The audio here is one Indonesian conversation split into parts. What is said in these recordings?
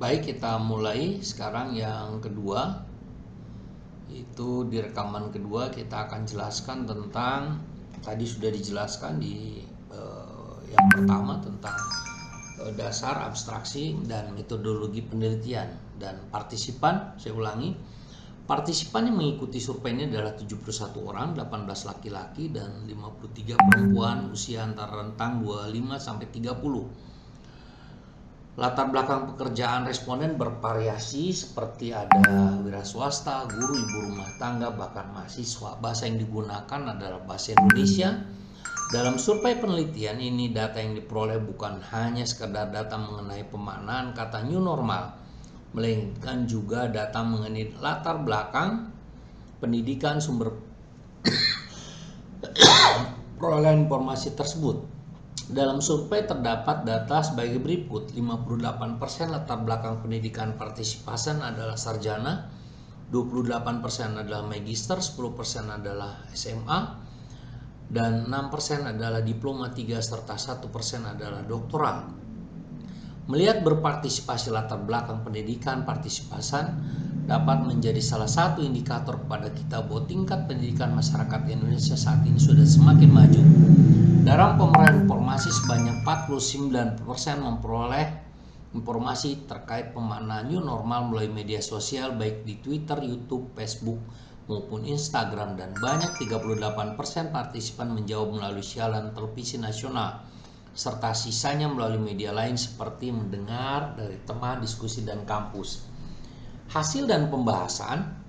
Baik, kita mulai sekarang yang kedua. Itu di rekaman kedua kita akan jelaskan tentang, tadi sudah dijelaskan di yang pertama tentang dasar abstraksi dan metodologi penelitian. Dan partisipan, saya ulangi, partisipan yang mengikuti survei ini adalah 71 orang, 18 laki-laki dan 53 perempuan usia antara rentang 25 sampai 30. Latar belakang pekerjaan responden bervariasi seperti ada wira swasta, guru, ibu rumah tangga, bahkan mahasiswa. Bahasa yang digunakan adalah bahasa Indonesia. Dalam survei penelitian ini, data yang diperoleh bukan hanya sekedar data mengenai pemaknaan kata new normal, melainkan juga data mengenai latar belakang pendidikan sumber perolehan informasi tersebut. Dalam survei terdapat data sebagai berikut. 58% latar belakang pendidikan partisipan adalah sarjana, 28% adalah magister, 10% adalah SMA, dan 6% adalah diploma 3 serta 1% adalah doktoral. Melihat berpartisipasi latar belakang pendidikan partisipan dapat menjadi salah satu indikator kepada kita bahwa tingkat pendidikan masyarakat Indonesia saat ini sudah semakin maju. Dalam pemberian informasi sebanyak 49% memperoleh informasi terkait pemaknaan new normal melalui media sosial baik di Twitter, YouTube, Facebook maupun Instagram, dan banyak 38% partisipan menjawab melalui siaran televisi nasional, serta sisanya melalui media lain seperti mendengar dari teman, diskusi, dan kampus. Hasil dan pembahasan.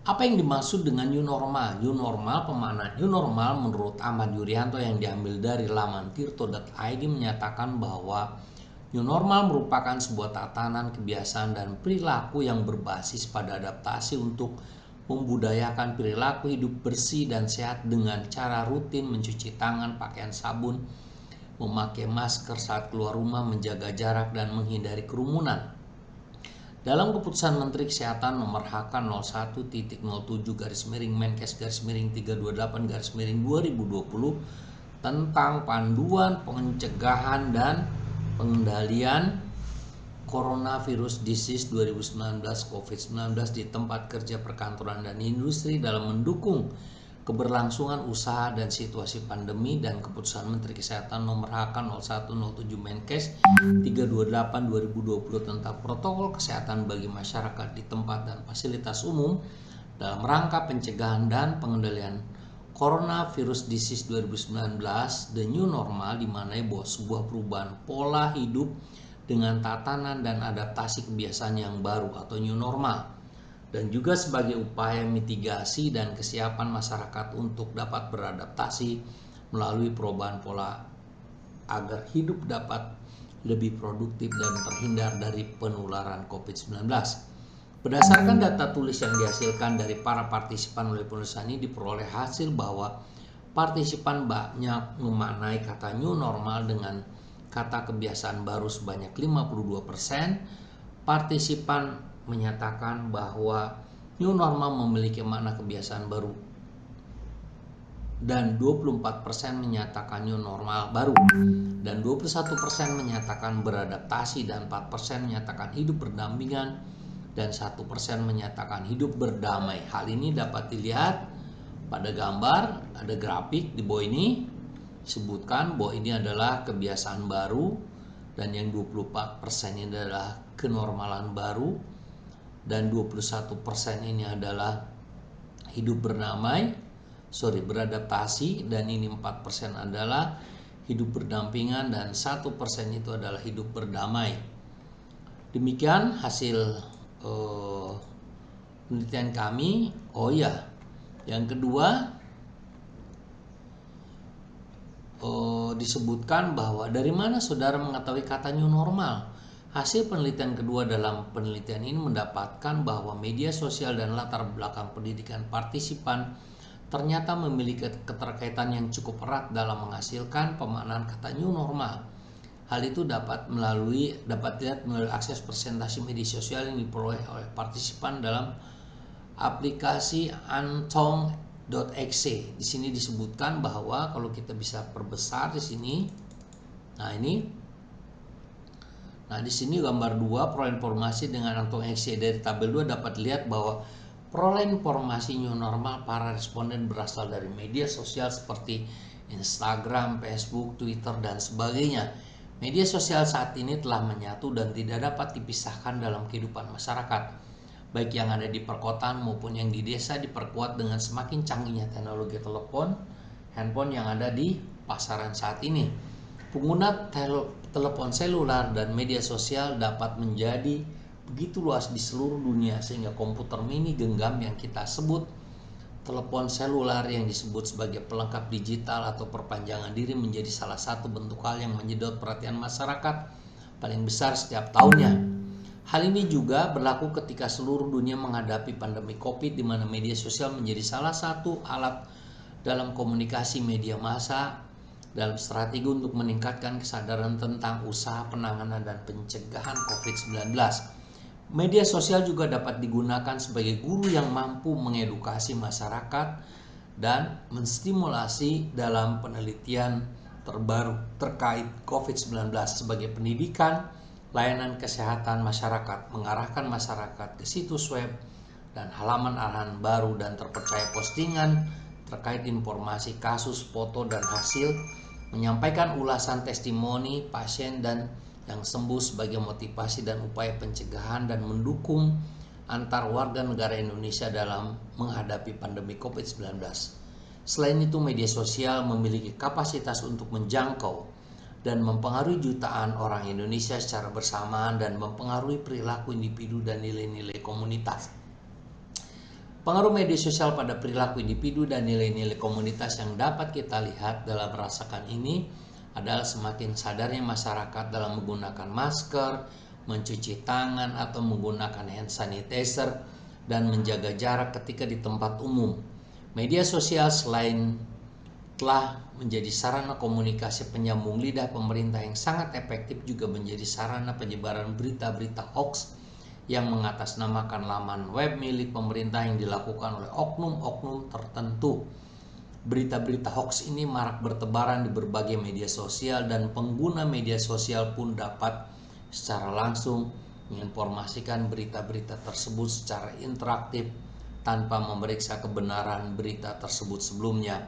Apa yang dimaksud dengan new normal? New normal, pemaknaan new normal menurut Ahmad Yuryanto yang diambil dari laman tirto.id menyatakan bahwa new normal merupakan sebuah tatanan kebiasaan dan perilaku yang berbasis pada adaptasi untuk membudayakan perilaku hidup bersih dan sehat dengan cara rutin mencuci tangan, pakaian sabun, memakai masker saat keluar rumah, menjaga jarak, dan menghindari kerumunan. Dalam keputusan Menteri Kesehatan nomor HK01.07-Menkes-328-2020 tentang panduan pencegahan dan pengendalian coronavirus disease 2019 COVID-19 di tempat kerja, perkantoran, dan industri dalam mendukung keberlangsungan usaha dan situasi pandemi, dan keputusan Menteri Kesehatan nomor HK0107 Menkes 328/2020 tentang protokol kesehatan bagi masyarakat di tempat dan fasilitas umum dalam rangka pencegahan dan pengendalian coronavirus disease 2019, the new normal, dimaknai bahwa sebuah perubahan pola hidup dengan tatanan dan adaptasi kebiasaan yang baru atau new normal, dan juga sebagai upaya mitigasi dan kesiapan masyarakat untuk dapat beradaptasi melalui perubahan pola agar hidup dapat lebih produktif dan terhindar dari penularan COVID-19. Berdasarkan data tulis yang dihasilkan dari para partisipan melalui penulisan ini, diperoleh hasil bahwa partisipan banyak memaknai kata new normal dengan kata kebiasaan baru sebanyak 52%. Partisipan menyatakan bahwa new normal memiliki makna kebiasaan baru dan 24% menyatakan new normal baru, dan 21% menyatakan beradaptasi, dan 4% menyatakan hidup berdampingan, dan 1% menyatakan hidup berdamai. Hal ini dapat dilihat pada gambar, ada grafik di bawah ini sebutkan bahwa ini adalah kebiasaan baru, dan yang 24% ini adalah kenormalan baru, dan 21% ini adalah hidup beradaptasi, dan ini 4% adalah hidup berdampingan, dan 1% itu adalah hidup berdamai. Demikian hasil penelitian kami. Yang kedua, disebutkan bahwa dari mana saudara mengetahui kata new normal? Hasil penelitian kedua dalam penelitian ini mendapatkan bahwa media sosial dan latar belakang pendidikan partisipan ternyata memiliki keterkaitan yang cukup erat dalam menghasilkan pemaknaan kata new normal. Hal itu dapat dilihat melalui akses presentasi media sosial yang diperoleh oleh partisipan dalam aplikasi antong.exe. Di sini disebutkan bahwa kalau kita bisa perbesar di sini. Nah, ini. Nah, di sini gambar 2 peroleh informasi dengan antung XY dari tabel 2 dapat dilihat bahwa peroleh informasi new normal para responden berasal dari media sosial seperti Instagram, Facebook, Twitter, dan sebagainya. Media sosial saat ini telah menyatu dan tidak dapat dipisahkan dalam kehidupan masyarakat. Baik yang ada di perkotaan maupun yang di desa diperkuat dengan semakin canggihnya teknologi telepon, handphone yang ada di pasaran saat ini. Pengguna telepon seluler dan media sosial dapat menjadi begitu luas di seluruh dunia sehingga komputer mini genggam yang kita sebut telepon seluler yang disebut sebagai pelengkap digital atau perpanjangan diri menjadi salah satu bentuk hal yang menyedot perhatian masyarakat paling besar setiap tahunnya. Hal ini juga berlaku ketika seluruh dunia menghadapi pandemi COVID di mana media sosial menjadi salah satu alat dalam komunikasi media massa dalam strategi untuk meningkatkan kesadaran tentang usaha penanganan dan pencegahan COVID-19. Media sosial juga dapat digunakan sebagai guru yang mampu mengedukasi masyarakat dan menstimulasi dalam penelitian terbaru terkait COVID-19 sebagai pendidikan, layanan kesehatan masyarakat, mengarahkan masyarakat ke situs web dan halaman arahan baru dan terpercaya postingan terkait informasi kasus, foto, dan hasil, menyampaikan ulasan testimoni pasien dan yang sembuh sebagai motivasi dan upaya pencegahan dan mendukung antar warga negara Indonesia dalam menghadapi pandemi COVID-19. Selain itu, media sosial memiliki kapasitas untuk menjangkau dan mempengaruhi jutaan orang Indonesia secara bersamaan dan mempengaruhi perilaku individu dan nilai-nilai komunitas. Pengaruh media sosial pada perilaku individu dan nilai-nilai komunitas yang dapat kita lihat dalam merasakan ini adalah semakin sadarnya masyarakat dalam menggunakan masker, mencuci tangan atau menggunakan hand sanitizer, dan menjaga jarak ketika di tempat umum. Media sosial selain telah menjadi sarana komunikasi penyambung lidah pemerintah yang sangat efektif juga menjadi sarana penyebaran berita-berita hoax yang mengatasnamakan laman web milik pemerintah yang dilakukan oleh oknum-oknum tertentu. Berita-berita hoax ini marak bertebaran di berbagai media sosial dan pengguna media sosial pun dapat secara langsung menginformasikan berita-berita tersebut secara interaktif tanpa memeriksa kebenaran berita tersebut sebelumnya.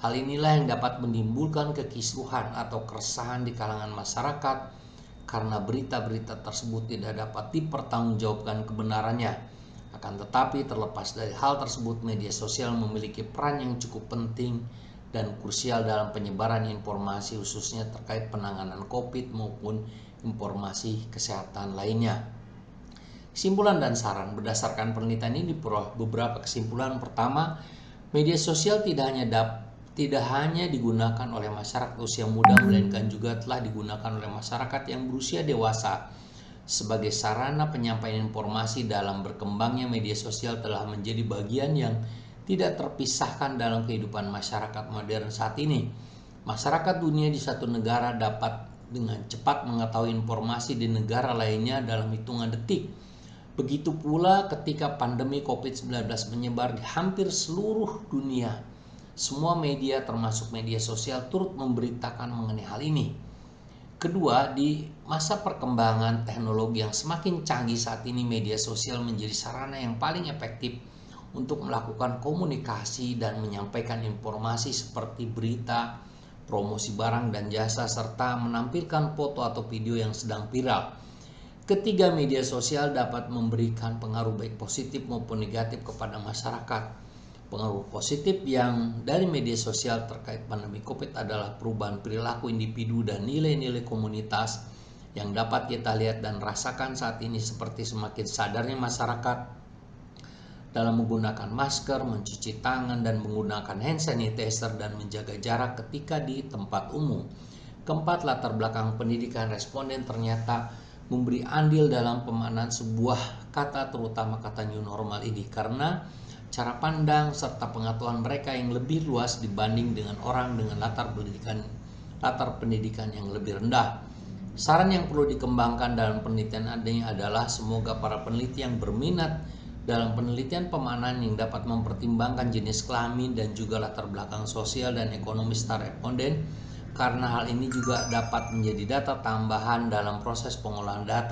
Hal inilah yang dapat menimbulkan kekisruhan atau keresahan di kalangan masyarakat karena berita-berita tersebut tidak dapat dipertanggungjawabkan kebenarannya. Akan tetapi terlepas dari hal tersebut, media sosial memiliki peran yang cukup penting dan krusial dalam penyebaran informasi khususnya terkait penanganan COVID maupun informasi kesehatan lainnya. Kesimpulan dan saran berdasarkan penelitian ini beberapa kesimpulan. Pertama, media sosial tidak hanya digunakan oleh masyarakat usia muda, melainkan juga telah digunakan oleh masyarakat yang berusia dewasa. Sebagai sarana penyampaian informasi dalam berkembangnya media sosial telah menjadi bagian yang tidak terpisahkan dalam kehidupan masyarakat modern saat ini. Masyarakat dunia di satu negara dapat dengan cepat mengetahui informasi di negara lainnya dalam hitungan detik. Begitu pula ketika pandemi COVID-19 menyebar di hampir seluruh dunia. Semua media termasuk media sosial turut memberitakan mengenai hal ini. Kedua, di masa perkembangan teknologi yang semakin canggih saat ini, media sosial menjadi sarana yang paling efektif untuk melakukan komunikasi dan menyampaikan informasi seperti berita, promosi barang dan jasa, serta menampilkan foto atau video yang sedang viral. Ketiga, media sosial dapat memberikan pengaruh baik positif maupun negatif kepada masyarakat. Pengaruh positif yang dari media sosial terkait pandemi COVID adalah perubahan perilaku individu dan nilai-nilai komunitas yang dapat kita lihat dan rasakan saat ini, seperti semakin sadarnya masyarakat dalam menggunakan masker, mencuci tangan, dan menggunakan hand sanitizer dan menjaga jarak ketika di tempat umum. Keempat, latar belakang pendidikan responden ternyata memberi andil dalam pemahaman sebuah kata, terutama kata new normal ini, karena cara pandang serta pengetahuan mereka yang lebih luas dibanding dengan orang dengan latar pendidikan yang lebih rendah. Saran yang perlu dikembangkan dalam penelitian ini adalah semoga para peneliti yang berminat dalam penelitian pemahaman yang dapat mempertimbangkan jenis kelamin dan juga latar belakang sosial dan ekonomi star responden karena hal ini juga dapat menjadi data tambahan dalam proses pengolahan data